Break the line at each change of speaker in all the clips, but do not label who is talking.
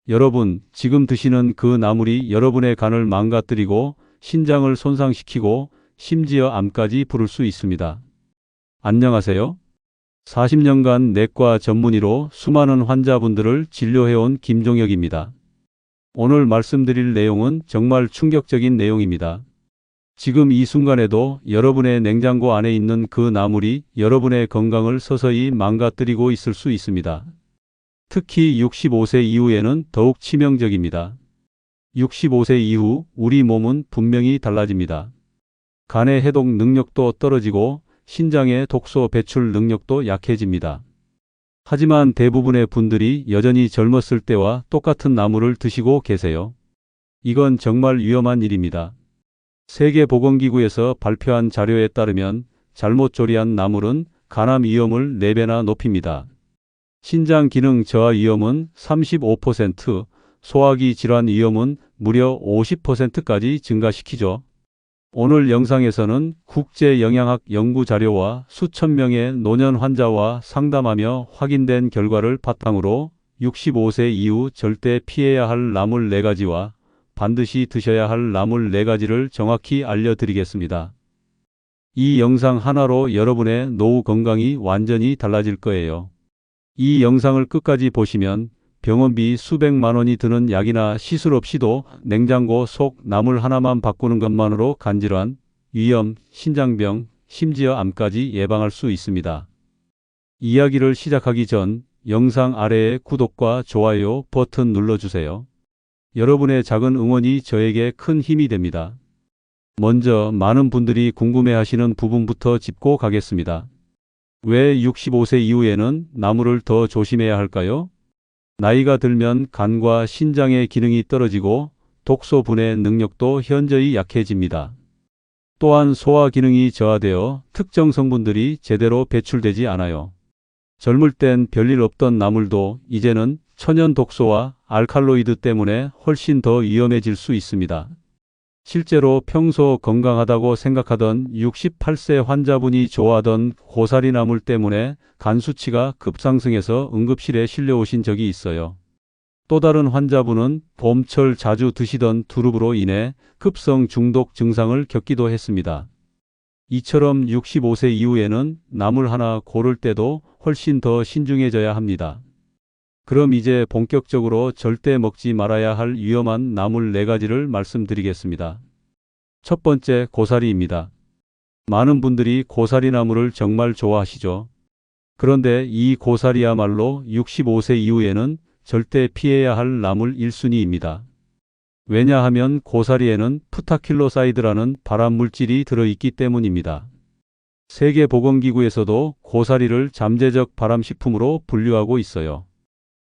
여러분, 지금 드시는 그 나물이 여러분의 간을 망가뜨리고 신장을 손상시키고 심지어 암까지 부를 수 있습니다. 안녕하세요. 40년간 내과 전문의로 수많은 환자분들을 진료해온 김종혁입니다. 오늘 말씀드릴 내용은 정말 충격적인 내용입니다. 지금 이 순간에도 여러분의 냉장고 안에 있는 그 나물이 여러분의 건강을 서서히 망가뜨리고 있을 수 있습니다. 특히 65세 이후에는 더욱 치명적입니다. 65세 이후 우리 몸은 분명히 달라집니다. 간의 해독 능력도 떨어지고 신장의 독소 배출 능력도 약해집니다. 하지만 대부분의 분들이 여전히 젊었을 때와 똑같은 나물을 드시고 계세요. 이건 정말 위험한 일입니다. 세계보건기구에서 발표한 자료에 따르면 잘못 조리한 나물은 간암 위험을 4배나 높입니다. 신장 기능 저하 위험은 35%, 소화기 질환 위험은 무려 50%까지 증가시키죠. 오늘 영상에서는 국제영양학 연구 자료와 수천 명의 노년 환자와 상담하며 확인된 결과를 바탕으로 65세 이후 절대 피해야 할 나물 4가지와 반드시 드셔야 할 나물 4가지를 정확히 알려드리겠습니다. 이 영상 하나로 여러분의 노후 건강이 완전히 달라질 거예요. 이 영상을 끝까지 보시면 병원비 수백만 원이 드는 약이나 시술 없이도 냉장고 속 나물 하나만 바꾸는 것만으로 간질환, 위염, 신장병, 심지어 암까지 예방할 수 있습니다. 이야기를 시작하기 전 영상 아래에 구독과 좋아요 버튼 눌러주세요. 여러분의 작은 응원이 저에게 큰 힘이 됩니다. 먼저 많은 분들이 궁금해하시는 부분부터 짚고 가겠습니다. 왜 65세 이후에는 나물을 더 조심해야 할까요? 나이가 들면 간과 신장의 기능이 떨어지고 독소 분해 능력도 현저히 약해집니다. 또한 소화 기능이 저하되어 특정 성분들이 제대로 배출되지 않아요. 젊을 땐 별일 없던 나물도 이제는 천연 독소와 알칼로이드 때문에 훨씬 더 위험해질 수 있습니다. 실제로 평소 건강하다고 생각하던 68세 환자분이 좋아하던 고사리 나물 때문에 간 수치가 급상승해서 응급실에 실려오신 적이 있어요. 또 다른 환자분은 봄철 자주 드시던 두릅으로 인해 급성 중독 증상을 겪기도 했습니다. 이처럼 65세 이후에는 나물 하나 고를 때도 훨씬 더 신중해져야 합니다. 그럼 이제 본격적으로 절대 먹지 말아야 할 위험한 나물 4가지를 말씀드리겠습니다. 첫 번째, 고사리입니다. 많은 분들이 고사리 나물을 정말 좋아하시죠. 그런데 이 고사리야말로 65세 이후에는 절대 피해야 할 나물 1순위입니다. 왜냐하면 고사리에는 프타킬로사이드라는 발암물질이 들어있기 때문입니다. 세계보건기구에서도 고사리를 잠재적 발암식품으로 분류하고 있어요.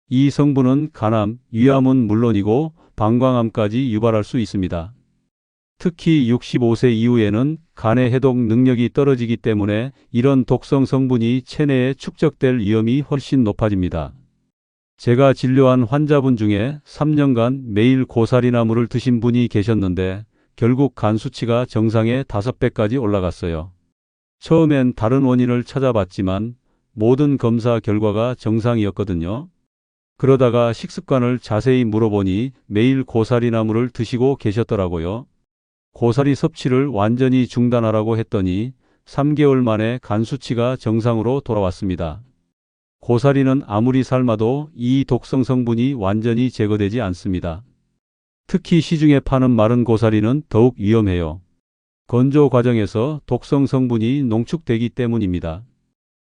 이 성분은 간암, 위암은 물론이고 방광암까지 유발할 수 있습니다. 특히 65세 이후에는 간의 해독 능력이 떨어지기 때문에 이런 독성 성분이 체내에 축적될 위험이 훨씬 높아집니다. 제가 진료한 환자분 중에 3년간 매일 고사리 나물을 드신 분이 계셨는데 결국 간 수치가 정상의 5배까지 올라갔어요. 처음엔 다른 원인을 찾아봤지만 모든 검사 결과가 정상이었거든요. 그러다가 식습관을 자세히 물어보니 매일 고사리 나물을 드시고 계셨더라고요. 고사리 섭취를 완전히 중단하라고 했더니 3개월 만에 간 수치가 정상으로 돌아왔습니다. 고사리는 아무리 삶아도 이 독성 성분이 완전히 제거되지 않습니다. 특히 시중에 파는 마른 고사리는 더욱 위험해요. 건조 과정에서 독성 성분이 농축되기 때문입니다.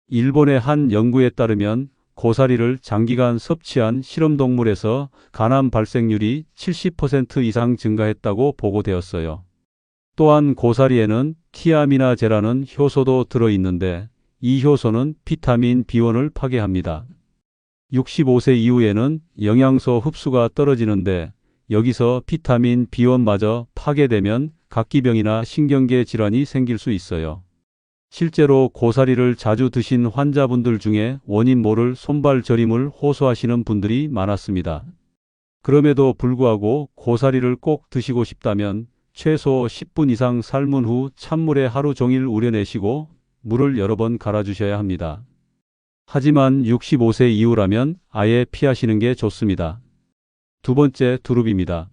일본의 한 연구에 따르면 고사리를 장기간 섭취한 실험동물에서 간암 발생률이 70% 이상 증가했다고 보고되었어요. 또한 고사리에는 티아미나제라는 효소도 들어있는데 이 효소는 비타민 B1을 파괴합니다. 65세 이후에는 영양소 흡수가 떨어지는데 여기서 비타민 B1마저 파괴되면 각기병이나 신경계 질환이 생길 수 있어요. 실제로 고사리를 자주 드신 환자분들 중에 원인 모를 손발 저림을 호소하시는 분들이 많았습니다. 그럼에도 불구하고 고사리를 꼭 드시고 싶다면 최소 10분 이상 삶은 후 찬물에 하루 종일 우려내시고 물을 여러 번 갈아주셔야 합니다. 하지만 65세 이후라면 아예 피하시는 게 좋습니다. 두 번째, 두릅입니다.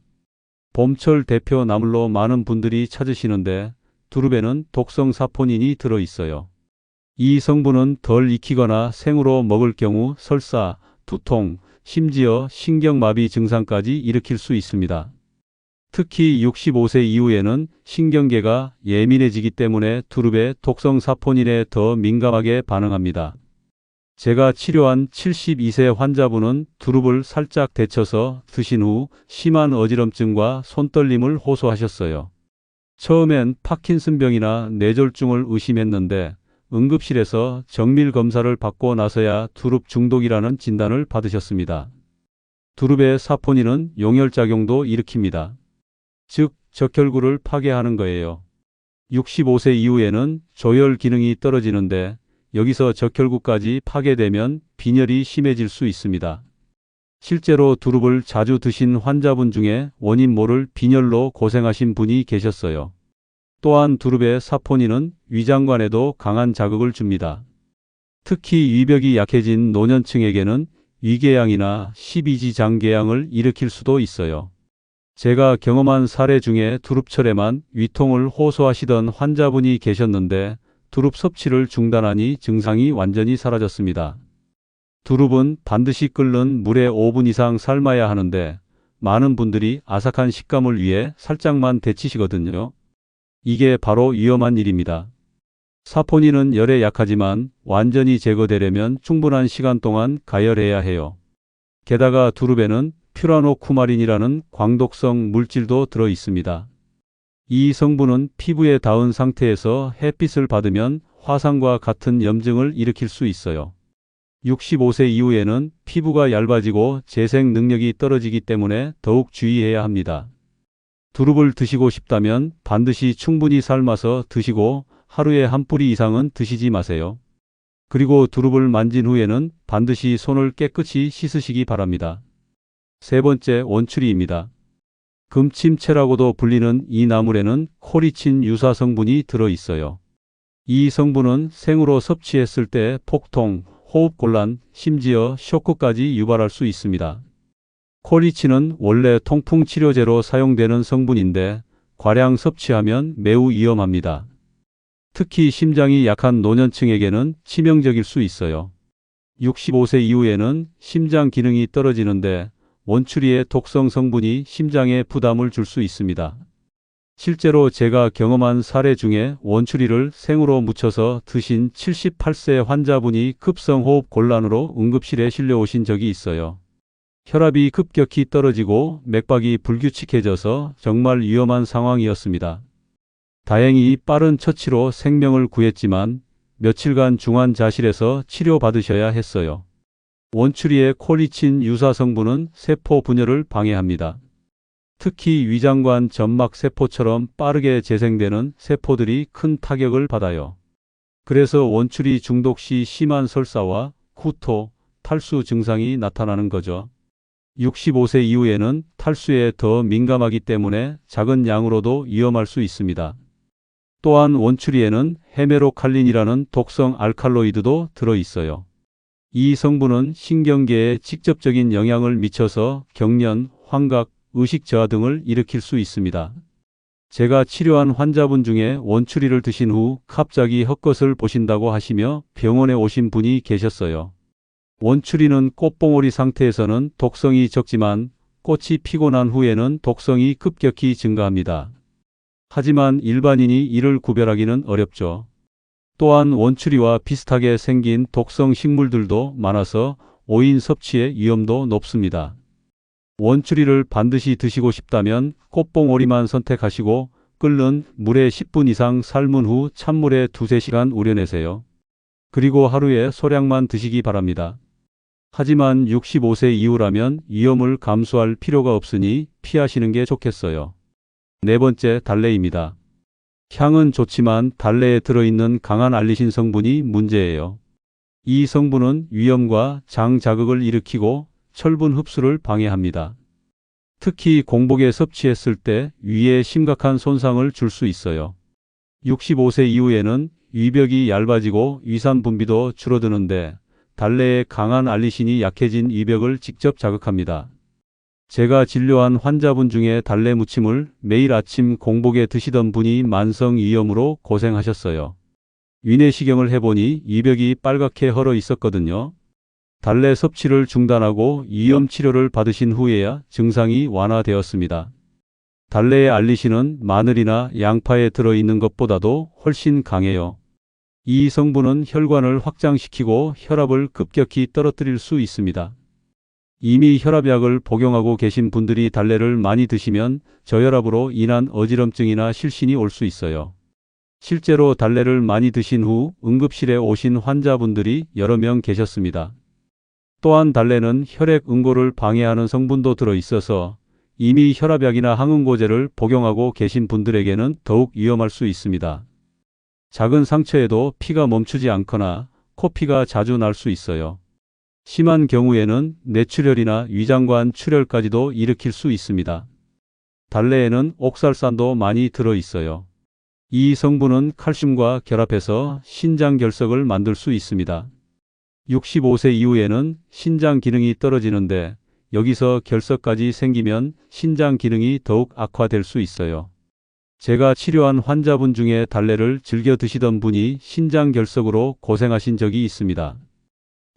봄철 대표 나물로 많은 분들이 찾으시는데 두릅에는 독성 사포닌이 들어있어요. 이 성분은 덜 익히거나 생으로 먹을 경우 설사, 두통, 심지어 신경마비 증상까지 일으킬 수 있습니다. 특히 65세 이후에는 신경계가 예민해지기 때문에 두릅의 독성 사포닌에 더 민감하게 반응합니다. 제가 치료한 72세 환자분은 두릅을 살짝 데쳐서 드신 후 심한 어지럼증과 손떨림을 호소하셨어요. 처음엔 파킨슨병이나 뇌졸중을 의심했는데 응급실에서 정밀 검사를 받고 나서야 두릅 중독이라는 진단을 받으셨습니다. 두릅의 사포닌은 용혈작용도 일으킵니다. 즉, 적혈구를 파괴하는 거예요. 65세 이후에는 조혈 기능이 떨어지는데 여기서 적혈구까지 파괴되면 빈혈이 심해질 수 있습니다. 실제로 두릅을 자주 드신 환자분 중에 원인 모를 빈혈로 고생하신 분이 계셨어요. 또한 두릅의 사포닌은 위장관에도 강한 자극을 줍니다. 특히 위벽이 약해진 노년층에게는 위궤양이나 12지 장궤양을 일으킬 수도 있어요. 제가 경험한 사례 중에 두릅철에만 위통을 호소하시던 환자분이 계셨는데 두릅 섭취를 중단하니 증상이 완전히 사라졌습니다. 두릅은 반드시 끓는 물에 5분 이상 삶아야 하는데 많은 분들이 아삭한 식감을 위해 살짝만 데치시거든요. 이게 바로 위험한 일입니다. 사포닌은 열에 약하지만 완전히 제거되려면 충분한 시간 동안 가열해야 해요. 게다가 두릅에는 퓨라노쿠마린이라는 광독성 물질도 들어 있습니다. 이 성분은 피부에 닿은 상태에서 햇빛을 받으면 화상과 같은 염증을 일으킬 수 있어요. 65세 이후에는 피부가 얇아지고 재생 능력이 떨어지기 때문에 더욱 주의해야 합니다. 두릅을 드시고 싶다면 반드시 충분히 삶아서 드시고 하루에 한 뿌리 이상은 드시지 마세요. 그리고 두릅을 만진 후에는 반드시 손을 깨끗이 씻으시기 바랍니다. 세 번째, 원추리입니다. 금침채라고도 불리는 이 나물에는 코리친 유사 성분이 들어 있어요. 이 성분은 생으로 섭취했을 때 폭통, 호흡곤란, 심지어 쇼크까지 유발할 수 있습니다. 코리친은 원래 통풍 치료제로 사용되는 성분인데 과량 섭취하면 매우 위험합니다. 특히 심장이 약한 노년층에게는 치명적일 수 있어요. 65세 이후에는 심장 기능이 떨어지는데 원추리의 독성 성분이 심장에 부담을 줄 수 있습니다. 실제로 제가 경험한 사례 중에 원추리를 생으로 무쳐서 드신 78세 환자분이 급성호흡 곤란으로 응급실에 실려오신 적이 있어요. 혈압이 급격히 떨어지고 맥박이 불규칙해져서 정말 위험한 상황이었습니다. 다행히 빠른 처치로 생명을 구했지만 며칠간 중환자실에서 치료받으셔야 했어요. 원추리의 코리친 유사 성분은 세포 분열을 방해합니다. 특히 위장관 점막 세포처럼 빠르게 재생되는 세포들이 큰 타격을 받아요. 그래서 원추리 중독 시 심한 설사와 구토, 탈수 증상이 나타나는 거죠. 65세 이후에는 탈수에 더 민감하기 때문에 작은 양으로도 위험할 수 있습니다. 또한 원추리에는 헤메로칼린이라는 독성 알칼로이드도 들어 있어요. 이 성분은 신경계에 직접적인 영향을 미쳐서 경련, 환각, 의식 저하 등을 일으킬 수 있습니다. 제가 치료한 환자분 중에 원추리를 드신 후 갑자기 헛것을 보신다고 하시며 병원에 오신 분이 계셨어요. 원추리는 꽃봉오리 상태에서는 독성이 적지만 꽃이 피고 난 후에는 독성이 급격히 증가합니다. 하지만 일반인이 이를 구별하기는 어렵죠. 또한 원추리와 비슷하게 생긴 독성 식물들도 많아서 오인 섭취의 위험도 높습니다. 원추리를 반드시 드시고 싶다면 꽃봉오리만 선택하시고 끓는 물에 10분 이상 삶은 후 찬물에 2~3시간 우려내세요. 그리고 하루에 소량만 드시기 바랍니다. 하지만 65세 이후라면 위험을 감수할 필요가 없으니 피하시는 게 좋겠어요. 네 번째, 달래입니다. 향은 좋지만 달래에 들어있는 강한 알리신 성분이 문제예요. 이 성분은 위염과 장 자극을 일으키고 철분 흡수를 방해합니다. 특히 공복에 섭취했을 때 위에 심각한 손상을 줄 수 있어요. 65세 이후에는 위벽이 얇아지고 위산 분비도 줄어드는데 달래의 강한 알리신이 약해진 위벽을 직접 자극합니다. 제가 진료한 환자분 중에 달래 무침을 매일 아침 공복에 드시던 분이 만성위염으로 고생하셨어요. 위내시경을 해보니 이벽이 빨갛게 헐어 있었거든요. 달래 섭취를 중단하고 위염 치료를 받으신 후에야 증상이 완화되었습니다. 달래의 알리신은 마늘이나 양파에 들어있는 것보다도 훨씬 강해요. 이 성분은 혈관을 확장시키고 혈압을 급격히 떨어뜨릴 수 있습니다. 이미 혈압약을 복용하고 계신 분들이 달래를 많이 드시면 저혈압으로 인한 어지럼증이나 실신이 올 수 있어요. 실제로 달래를 많이 드신 후 응급실에 오신 환자분들이 여러 명 계셨습니다. 또한 달래는 혈액 응고를 방해하는 성분도 들어있어서 이미 혈압약이나 항응고제를 복용하고 계신 분들에게는 더욱 위험할 수 있습니다. 작은 상처에도 피가 멈추지 않거나 코피가 자주 날 수 있어요. 심한 경우에는 뇌출혈이나 위장관 출혈까지도 일으킬 수 있습니다. 달래에는 옥살산도 많이 들어있어요. 이 성분은 칼슘과 결합해서 신장 결석을 만들 수 있습니다. 65세 이후에는 신장 기능이 떨어지는데 여기서 결석까지 생기면 신장 기능이 더욱 악화될 수 있어요. 제가 치료한 환자분 중에 달래를 즐겨 드시던 분이 신장 결석으로 고생하신 적이 있습니다.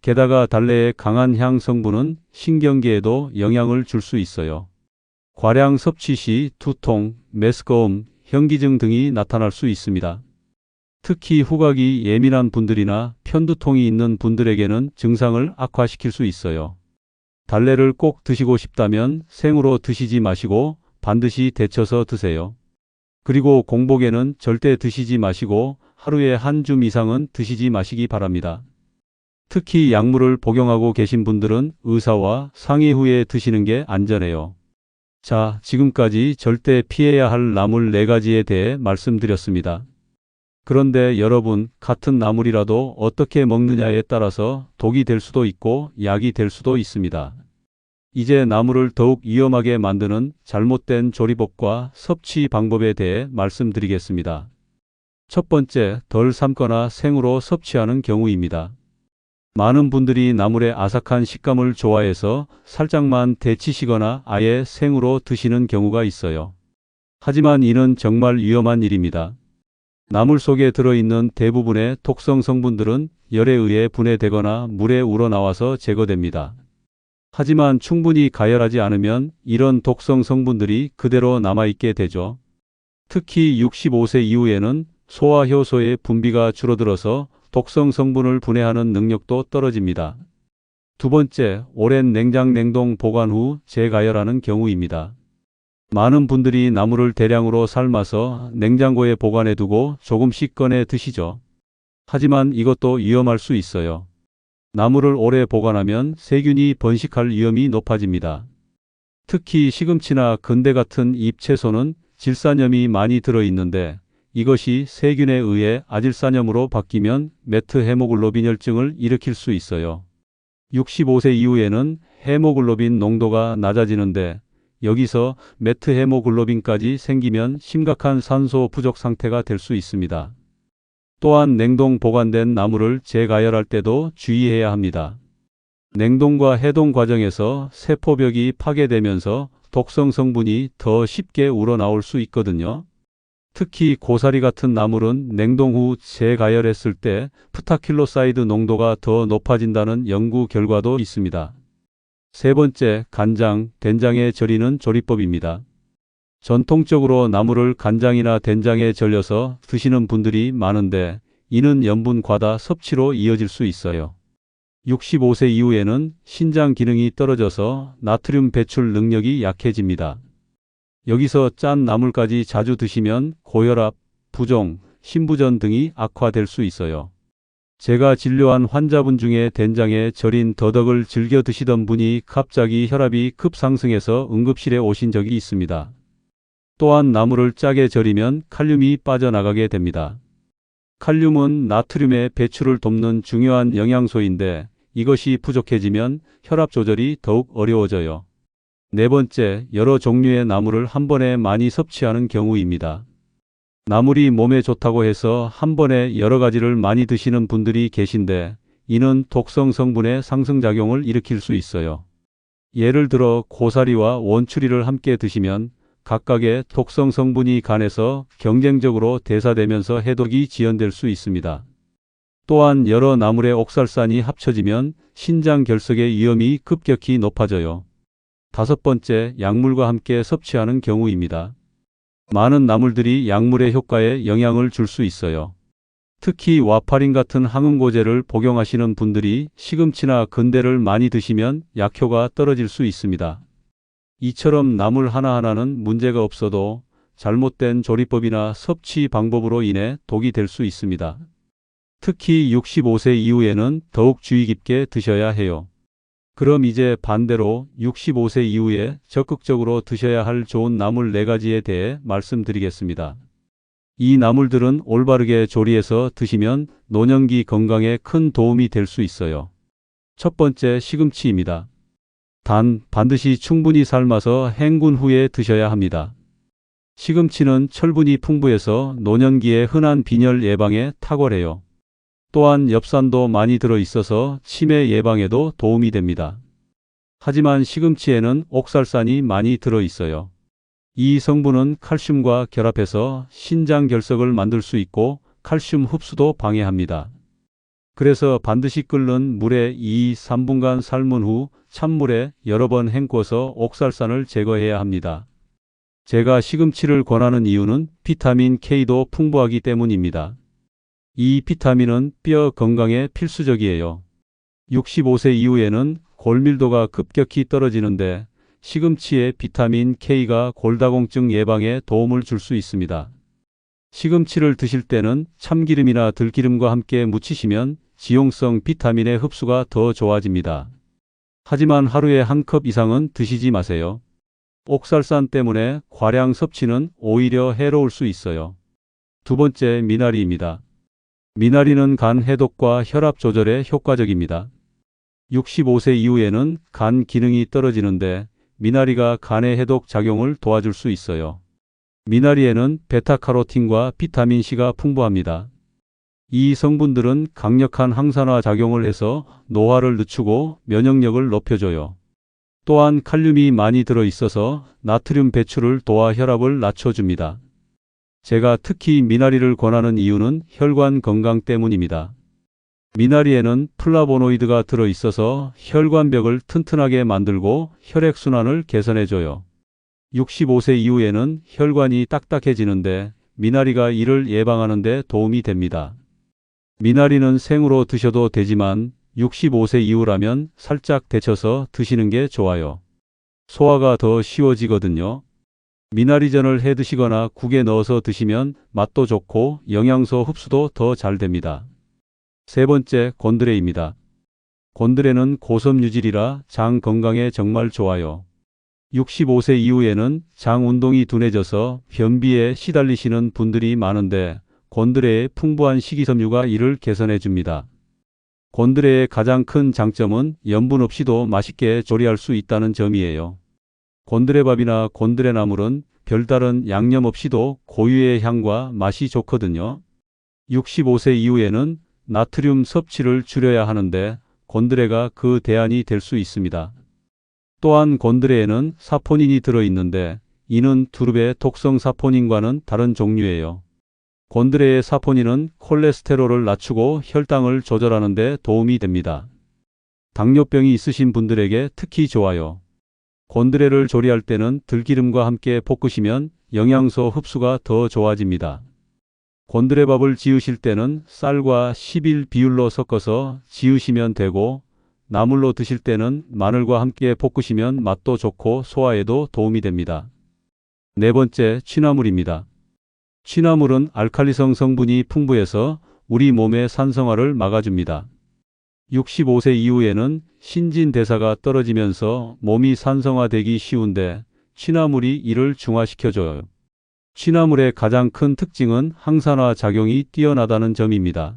게다가 달래의 강한 향 성분은 신경계에도 영향을 줄 수 있어요. 과량 섭취 시 두통, 메스꺼움, 현기증 등이 나타날 수 있습니다. 특히 후각이 예민한 분들이나 편두통이 있는 분들에게는 증상을 악화시킬 수 있어요. 달래를 꼭 드시고 싶다면 생으로 드시지 마시고 반드시 데쳐서 드세요. 그리고 공복에는 절대 드시지 마시고 하루에 한 줌 이상은 드시지 마시기 바랍니다. 특히 약물을 복용하고 계신 분들은 의사와 상의 후에 드시는 게 안전해요. 자, 지금까지 절대 피해야 할 나물 4가지에 대해 말씀드렸습니다. 그런데 여러분, 같은 나물이라도 어떻게 먹느냐에 따라서 독이 될 수도 있고 약이 될 수도 있습니다. 이제 나물을 더욱 위험하게 만드는 잘못된 조리법과 섭취 방법에 대해 말씀드리겠습니다. 첫 번째, 덜 삶거나 생으로 섭취하는 경우입니다. 많은 분들이 나물의 아삭한 식감을 좋아해서 살짝만 데치시거나 아예 생으로 드시는 경우가 있어요. 하지만 이는 정말 위험한 일입니다. 나물 속에 들어있는 대부분의 독성 성분들은 열에 의해 분해되거나 물에 우러나와서 제거됩니다. 하지만 충분히 가열하지 않으면 이런 독성 성분들이 그대로 남아있게 되죠. 특히 65세 이후에는 소화효소의 분비가 줄어들어서 독성 성분을 분해하는 능력도 떨어집니다. 두 번째, 오랜 냉장 냉동 보관 후 재가열하는 경우입니다. 많은 분들이 나물을 대량으로 삶아서 냉장고에 보관해 두고 조금씩 꺼내 드시죠. 하지만 이것도 위험할 수 있어요. 나물을 오래 보관하면 세균이 번식할 위험이 높아집니다. 특히 시금치나 근대 같은 잎채소는 질산염이 많이 들어있는데 이것이 세균에 의해 아질산염으로 바뀌면 메트헤모글로빈혈증을 일으킬 수 있어요. 65세 이후에는 헤모글로빈 농도가 낮아지는데 여기서 메트헤모글로빈까지 생기면 심각한 산소 부족 상태가 될 수 있습니다. 또한 냉동 보관된 나물을 재가열할 때도 주의해야 합니다. 냉동과 해동 과정에서 세포벽이 파괴되면서 독성 성분이 더 쉽게 우러나올 수 있거든요. 특히 고사리 같은 나물은 냉동 후 재가열했을 때 프타킬로사이드 농도가 더 높아진다는 연구 결과도 있습니다. 세 번째, 간장, 된장에 절이는 조리법입니다. 전통적으로 나물을 간장이나 된장에 절여서 드시는 분들이 많은데 이는 염분 과다 섭취로 이어질 수 있어요. 65세 이후에는 신장 기능이 떨어져서 나트륨 배출 능력이 약해집니다. 여기서 짠 나물까지 자주 드시면 고혈압, 부종, 신부전 등이 악화될 수 있어요. 제가 진료한 환자분 중에 된장에 절인 더덕을 즐겨 드시던 분이 갑자기 혈압이 급상승해서 응급실에 오신 적이 있습니다. 또한 나물을 짜게 절이면 칼륨이 빠져나가게 됩니다. 칼륨은 나트륨의 배출을 돕는 중요한 영양소인데 이것이 부족해지면 혈압 조절이 더욱 어려워져요. 네 번째, 여러 종류의 나물을 한 번에 많이 섭취하는 경우입니다. 나물이 몸에 좋다고 해서 한 번에 여러 가지를 많이 드시는 분들이 계신데 이는 독성 성분의 상승작용을 일으킬 수 있어요. 예를 들어 고사리와 원추리를 함께 드시면 각각의 독성 성분이 간에서 경쟁적으로 대사되면서 해독이 지연될 수 있습니다. 또한 여러 나물의 옥살산이 합쳐지면 신장 결석의 위험이 급격히 높아져요. 다섯 번째, 약물과 함께 섭취하는 경우입니다. 많은 나물들이 약물의 효과에 영향을 줄 수 있어요. 특히 와파린 같은 항응고제를 복용하시는 분들이 시금치나 근대를 많이 드시면 약효가 떨어질 수 있습니다. 이처럼 나물 하나하나는 문제가 없어도 잘못된 조리법이나 섭취 방법으로 인해 독이 될 수 있습니다. 특히 65세 이후에는 더욱 주의 깊게 드셔야 해요. 그럼 이제 반대로 65세 이후에 적극적으로 드셔야 할 좋은 나물 4가지에 대해 말씀드리겠습니다. 이 나물들은 올바르게 조리해서 드시면 노년기 건강에 큰 도움이 될 수 있어요. 첫 번째, 시금치입니다. 단, 반드시 충분히 삶아서 헹군 후에 드셔야 합니다. 시금치는 철분이 풍부해서 노년기에 흔한 빈혈 예방에 탁월해요. 또한 엽산도 많이 들어있어서 치매 예방에도 도움이 됩니다. 하지만 시금치에는 옥살산이 많이 들어있어요. 이 성분은 칼슘과 결합해서 신장 결석을 만들 수 있고 칼슘 흡수도 방해합니다. 그래서 반드시 끓는 물에 2-3분간 삶은 후 찬물에 여러 번 헹궈서 옥살산을 제거해야 합니다. 제가 시금치를 권하는 이유는 비타민 K도 풍부하기 때문입니다. 이 비타민은 뼈 건강에 필수적이에요. 65세 이후에는 골밀도가 급격히 떨어지는데 시금치의 비타민 K가 골다공증 예방에 도움을 줄 수 있습니다. 시금치를 드실 때는 참기름이나 들기름과 함께 무치시면 지용성 비타민의 흡수가 더 좋아집니다. 하지만 하루에 한 컵 이상은 드시지 마세요. 옥살산 때문에 과량 섭취는 오히려 해로울 수 있어요. 두 번째, 미나리입니다. 미나리는 간 해독과 혈압 조절에 효과적입니다. 65세 이후에는 간 기능이 떨어지는데 미나리가 간의 해독 작용을 도와줄 수 있어요. 미나리에는 베타카로틴과 비타민 C가 풍부합니다. 이 성분들은 강력한 항산화 작용을 해서 노화를 늦추고 면역력을 높여줘요. 또한 칼륨이 많이 들어있어서 나트륨 배출을 도와 혈압을 낮춰줍니다. 제가 특히 미나리를 권하는 이유는 혈관 건강 때문입니다. 미나리에는 플라보노이드가 들어있어서 혈관벽을 튼튼하게 만들고 혈액순환을 개선해줘요. 65세 이후에는 혈관이 딱딱해지는데 미나리가 이를 예방하는 데 도움이 됩니다. 미나리는 생으로 드셔도 되지만 65세 이후라면 살짝 데쳐서 드시는 게 좋아요. 소화가 더 쉬워지거든요. 미나리전을 해 드시거나 국에 넣어서 드시면 맛도 좋고 영양소 흡수도 더 잘 됩니다. 세 번째, 곤드레입니다. 곤드레는 고섬 유질이라 장 건강에 정말 좋아요. 65세 이후에는 장 운동이 둔해져서 변비에 시달리시는 분들이 많은데 곤드레의 풍부한 식이섬유가 이를 개선해 줍니다. 곤드레의 가장 큰 장점은 염분 없이도 맛있게 조리할 수 있다는 점이에요. 곤드레밥이나 곤드레나물은 별다른 양념 없이도 고유의 향과 맛이 좋거든요. 65세 이후에는 나트륨 섭취를 줄여야 하는데 곤드레가 그 대안이 될 수 있습니다. 또한 곤드레에는 사포닌이 들어있는데 이는 두릅의 독성 사포닌과는 다른 종류예요. 곤드레의 사포닌은 콜레스테롤을 낮추고 혈당을 조절하는 데 도움이 됩니다. 당뇨병이 있으신 분들에게 특히 좋아요. 곤드레를 조리할 때는 들기름과 함께 볶으시면 영양소 흡수가 더 좋아집니다. 곤드레밥을 지으실 때는 쌀과 11 비율로 섞어서 지으시면 되고 나물로 드실 때는 마늘과 함께 볶으시면 맛도 좋고 소화에도 도움이 됩니다. 네 번째, 취나물입니다. 취나물은 알칼리성 성분이 풍부해서 우리 몸의 산성화를 막아줍니다. 65세 이후에는 신진대사가 떨어지면서 몸이 산성화되기 쉬운데 취나물이 이를 중화시켜줘요. 취나물의 가장 큰 특징은 항산화 작용이 뛰어나다는 점입니다.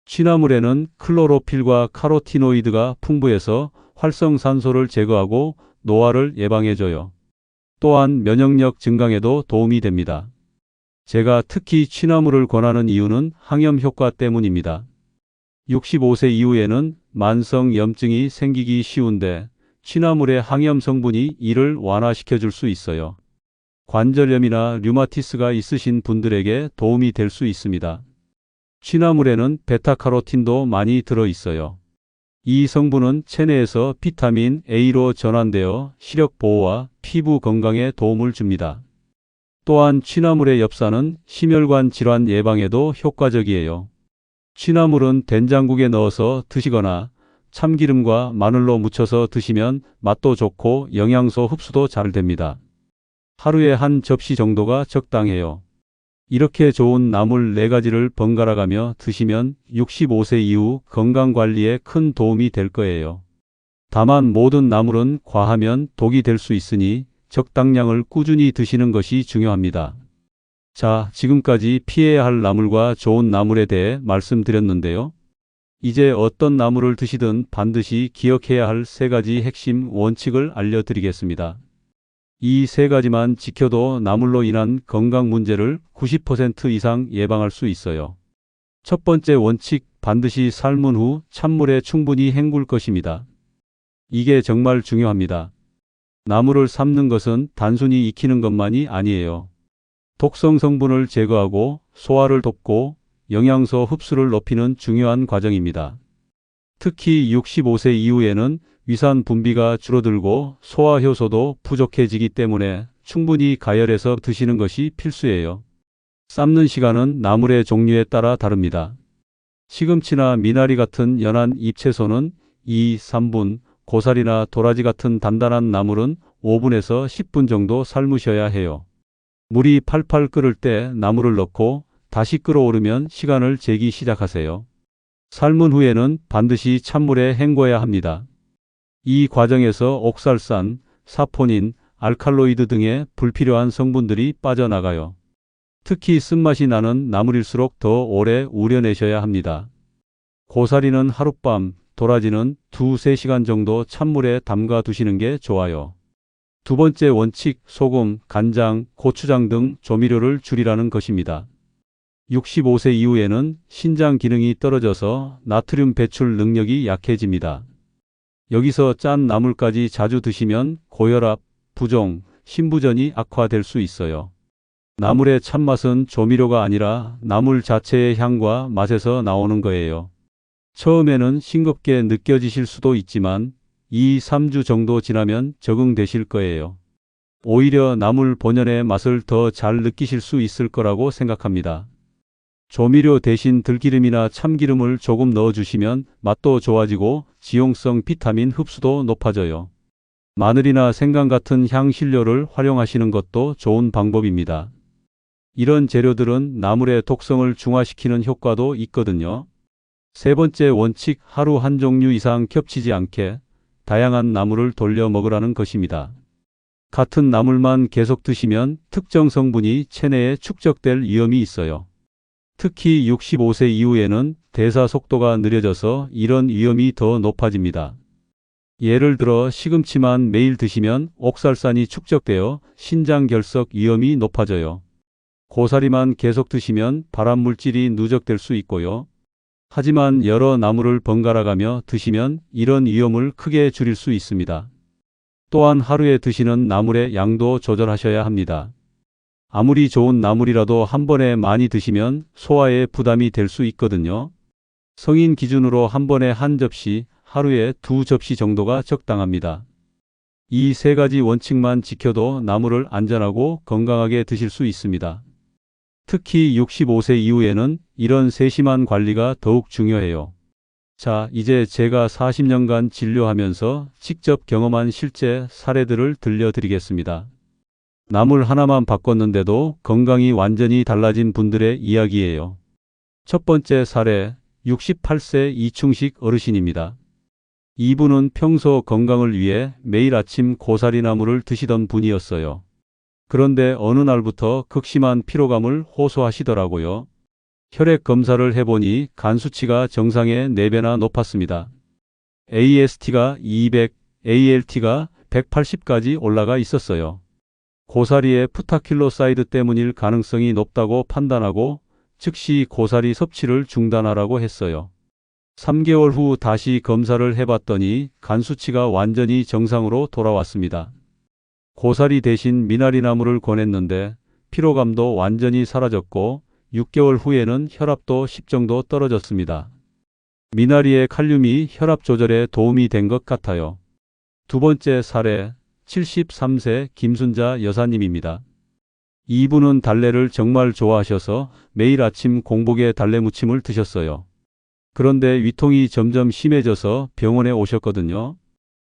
취나물에는 클로로필과 카로티노이드가 풍부해서 활성산소를 제거하고 노화를 예방해줘요. 또한 면역력 증강에도 도움이 됩니다. 제가 특히 취나물을 권하는 이유는 항염 효과 때문입니다. 65세 이후에는 만성 염증이 생기기 쉬운데 취나물의 항염 성분이 이를 완화시켜 줄 수 있어요. 관절염이나 류마티스가 있으신 분들에게 도움이 될 수 있습니다. 취나물에는 베타카로틴도 많이 들어 있어요. 이 성분은 체내에서 비타민 A로 전환되어 시력 보호와 피부 건강에 도움을 줍니다. 또한 취나물의 엽산은 심혈관 질환 예방에도 효과적이에요. 취나물은 된장국에 넣어서 드시거나 참기름과 마늘로 무쳐서 드시면 맛도 좋고 영양소 흡수도 잘 됩니다. 하루에 한 접시 정도가 적당해요. 이렇게 좋은 나물 4가지를 번갈아 가며 드시면 65세 이후 건강관리에 큰 도움이 될 거예요. 다만 모든 나물은 과하면 독이 될 수 있으니 적당량을 꾸준히 드시는 것이 중요합니다. 자, 지금까지 피해야 할 나물과 좋은 나물에 대해 말씀드렸는데요. 이제 어떤 나물을 드시든 반드시 기억해야 할 3가지 핵심 원칙을 알려드리겠습니다. 이 3가지만 지켜도 나물로 인한 건강 문제를 90% 이상 예방할 수 있어요. 첫 번째 원칙, 반드시 삶은 후 찬물에 충분히 헹굴 것입니다. 이게 정말 중요합니다. 나물을 삶는 것은 단순히 익히는 것만이 아니에요. 독성 성분을 제거하고 소화를 돕고 영양소 흡수를 높이는 중요한 과정입니다. 특히 65세 이후에는 위산 분비가 줄어들고 소화 효소도 부족해지기 때문에 충분히 가열해서 드시는 것이 필수예요. 삶는 시간은 나물의 종류에 따라 다릅니다. 시금치나 미나리 같은 연한 잎채소는 2-3분, 고사리나 도라지 같은 단단한 나물은 5분에서 10분 정도 삶으셔야 해요. 물이 팔팔 끓을 때 나물을 넣고 다시 끓어오르면 시간을 재기 시작하세요. 삶은 후에는 반드시 찬물에 헹궈야 합니다. 이 과정에서 옥살산, 사포닌, 알칼로이드 등의 불필요한 성분들이 빠져나가요. 특히 쓴맛이 나는 나물일수록 더 오래 우려내셔야 합니다. 고사리는 하룻밤, 도라지는 2-3시간 정도 찬물에 담가 두시는 게 좋아요. 두 번째 원칙, 소금, 간장, 고추장 등 조미료를 줄이라는 것입니다. 65세 이후에는 신장 기능이 떨어져서 나트륨 배출 능력이 약해집니다. 여기서 짠 나물까지 자주 드시면 고혈압, 부종, 신부전이 악화될 수 있어요. 나물의 참맛은 조미료가 아니라 나물 자체의 향과 맛에서 나오는 거예요. 처음에는 싱겁게 느껴지실 수도 있지만 2-3주 정도 지나면 적응되실 거예요. 오히려 나물 본연의 맛을 더 잘 느끼실 수 있을 거라고 생각합니다. 조미료 대신 들기름이나 참기름을 조금 넣어주시면 맛도 좋아지고 지용성 비타민 흡수도 높아져요. 마늘이나 생강 같은 향신료를 활용하시는 것도 좋은 방법입니다. 이런 재료들은 나물의 독성을 중화시키는 효과도 있거든요. 세 번째 원칙, 하루 한 종류 이상 겹치지 않게 다양한 나물을 돌려 먹으라는 것입니다. 같은 나물만 계속 드시면 특정 성분이 체내에 축적될 위험이 있어요. 특히 65세 이후에는 대사 속도가 느려져서 이런 위험이 더 높아집니다. 예를 들어 시금치만 매일 드시면 옥살산이 축적되어 신장 결석 위험이 높아져요. 고사리만 계속 드시면 발암물질이 누적될 수 있고요. 하지만 여러 나물을 번갈아 가며 드시면 이런 위험을 크게 줄일 수 있습니다. 또한 하루에 드시는 나물의 양도 조절하셔야 합니다. 아무리 좋은 나물이라도 한 번에 많이 드시면 소화에 부담이 될 수 있거든요. 성인 기준으로 한 번에 한 접시, 하루에 2접시 정도가 적당합니다. 이 3가지 원칙만 지켜도 나물을 안전하고 건강하게 드실 수 있습니다. 특히 65세 이후에는 이런 세심한 관리가 더욱 중요해요. 자, 이제 제가 40년간 진료하면서 직접 경험한 실제 사례들을 들려드리겠습니다. 나물 하나만 바꿨는데도 건강이 완전히 달라진 분들의 이야기예요. 첫 번째 사례, 68세 이충식 어르신입니다. 이분은 평소 건강을 위해 매일 아침 고사리 나물을 드시던 분이었어요. 그런데 어느 날부터 극심한 피로감을 호소하시더라고요. 혈액 검사를 해보니 간 수치가 정상의 4배나 높았습니다. AST가 200, ALT가 180까지 올라가 있었어요. 고사리의 프타킬로사이드 때문일 가능성이 높다고 판단하고 즉시 고사리 섭취를 중단하라고 했어요. 3개월 후 다시 검사를 해봤더니 간 수치가 완전히 정상으로 돌아왔습니다. 고사리 대신 미나리나무를 권했는데 피로감도 완전히 사라졌고 6개월 후에는 혈압도 10 정도 떨어졌습니다. 미나리의 칼륨이 혈압 조절에 도움이 된 것 같아요. 두 번째 사례, 73세 김순자 여사님입니다. 이분은 달래를 정말 좋아하셔서 매일 아침 공복에 달래 무침을 드셨어요. 그런데 위통이 점점 심해져서 병원에 오셨거든요.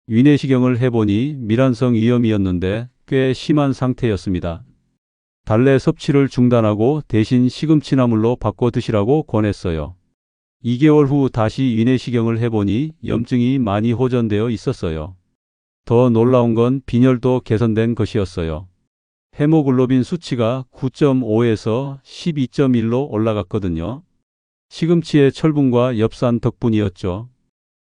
위내시경을 해보니 밀환성 위염이었는데 꽤 심한 상태였습니다. 달래 섭취를 중단하고 대신 시금치나물로 바꿔 드시라고 권했어요. 2개월 후 다시 위내시경을 해보니 염증이 많이 호전되어 있었어요. 더 놀라운 건 빈혈도 개선된 것이었어요. 헤모글로빈 수치가 9.5에서 12.1로 올라갔거든요. 시금치의 철분과 엽산 덕분이었죠.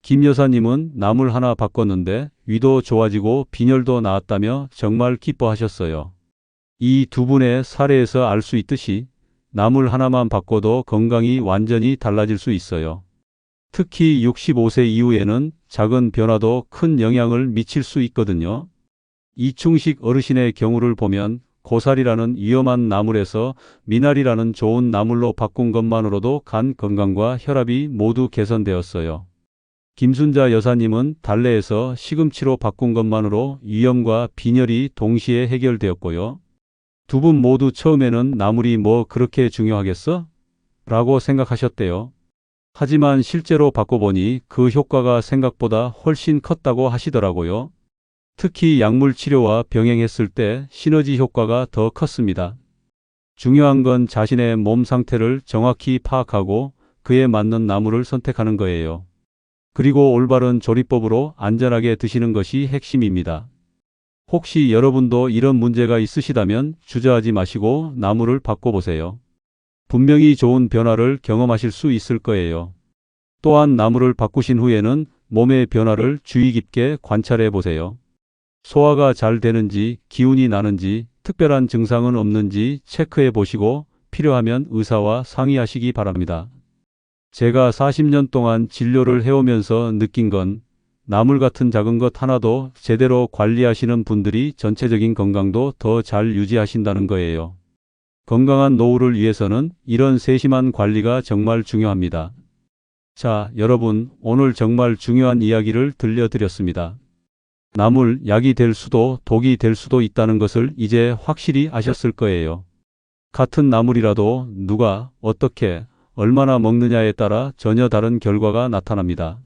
김 여사님은 나물 하나 바꿨는데 위도 좋아지고 빈혈도 나았다며 정말 기뻐하셨어요. 이 두 분의 사례에서 알 수 있듯이 나물 하나만 바꿔도 건강이 완전히 달라질 수 있어요. 특히 65세 이후에는 작은 변화도 큰 영향을 미칠 수 있거든요. 이충식 어르신의 경우를 보면 고사리라는 위험한 나물에서 미나리라는 좋은 나물로 바꾼 것만으로도 간 건강과 혈압이 모두 개선되었어요. 김순자 여사님은 달래에서 시금치로 바꾼 것만으로 위염과 빈혈이 동시에 해결되었고요. 두 분 모두 처음에는 나물이 뭐 그렇게 중요하겠어? 라고 생각하셨대요. 하지만 실제로 바꿔보니 그 효과가 생각보다 훨씬 컸다고 하시더라고요. 특히 약물 치료와 병행했을 때 시너지 효과가 더 컸습니다. 중요한 건 자신의 몸 상태를 정확히 파악하고 그에 맞는 나물을 선택하는 거예요. 그리고 올바른 조리법으로 안전하게 드시는 것이 핵심입니다. 혹시 여러분도 이런 문제가 있으시다면 주저하지 마시고 나물을 바꿔보세요. 분명히 좋은 변화를 경험하실 수 있을 거예요. 또한 나물을 바꾸신 후에는 몸의 변화를 주의 깊게 관찰해 보세요. 소화가 잘 되는지, 기운이 나는지, 특별한 증상은 없는지 체크해 보시고 필요하면 의사와 상의하시기 바랍니다. 제가 40년 동안 진료를 해오면서 느낀 건 나물 같은 작은 것 하나도 제대로 관리하시는 분들이 전체적인 건강도 더 잘 유지하신다는 거예요. 건강한 노후를 위해서는 이런 세심한 관리가 정말 중요합니다. 자, 여러분, 오늘 정말 중요한 이야기를 들려드렸습니다. 나물, 약이 될 수도 독이 될 수도 있다는 것을 이제 확실히 아셨을 거예요. 같은 나물이라도 누가, 어떻게, 얼마나 먹느냐에 따라 전혀 다른 결과가 나타납니다.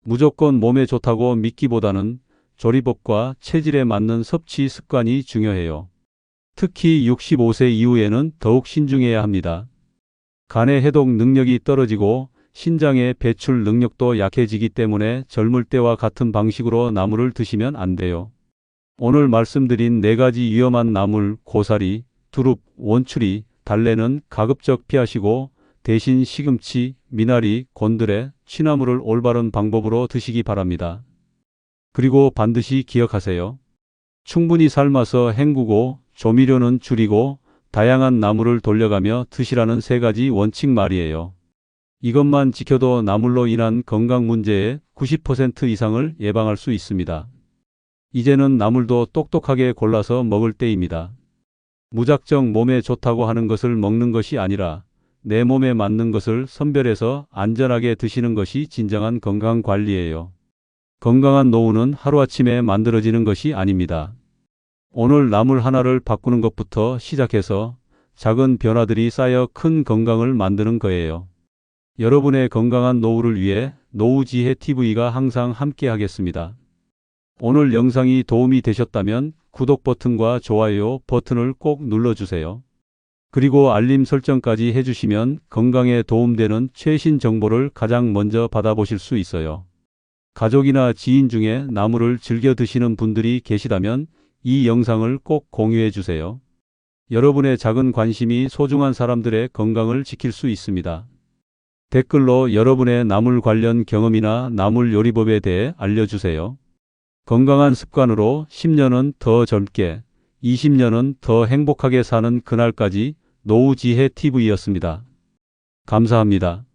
무조건 몸에 좋다고 믿기보다는 조리법과 체질에 맞는 섭취 습관이 중요해요. 특히 65세 이후에는 더욱 신중해야 합니다. 간의 해독 능력이 떨어지고 신장의 배출 능력도 약해지기 때문에 젊을 때와 같은 방식으로 나물을 드시면 안 돼요. 오늘 말씀드린 4가지 위험한 나물, 고사리, 두릅, 원추리, 달래는 가급적 피하시고 대신 시금치, 미나리, 곤드레, 취나물을 올바른 방법으로 드시기 바랍니다. 그리고 반드시 기억하세요. 충분히 삶아서 헹구고 조미료는 줄이고 다양한 나물을 돌려가며 드시라는 3가지 원칙 말이에요. 이것만 지켜도 나물로 인한 건강 문제의 90% 이상을 예방할 수 있습니다. 이제는 나물도 똑똑하게 골라서 먹을 때입니다. 무작정 몸에 좋다고 하는 것을 먹는 것이 아니라 내 몸에 맞는 것을 선별해서 안전하게 드시는 것이 진정한 건강 관리예요. 건강한 노후는 하루아침에 만들어지는 것이 아닙니다. 오늘 나물 하나를 바꾸는 것부터 시작해서 작은 변화들이 쌓여 큰 건강을 만드는 거예요. 여러분의 건강한 노후를 위해 노후지혜TV가 항상 함께 하겠습니다. 오늘 영상이 도움이 되셨다면 구독 버튼과 좋아요 버튼을 꼭 눌러주세요. 그리고 알림 설정까지 해주시면 건강에 도움되는 최신 정보를 가장 먼저 받아보실 수 있어요. 가족이나 지인 중에 나물을 즐겨 드시는 분들이 계시다면 이 영상을 꼭 공유해 주세요. 여러분의 작은 관심이 소중한 사람들의 건강을 지킬 수 있습니다. 댓글로 여러분의 나물 관련 경험이나 나물 요리법에 대해 알려주세요. 건강한 습관으로 10년은 더 젊게, 20년은 더 행복하게 사는 그날까지 노후지혜TV였습니다. 감사합니다.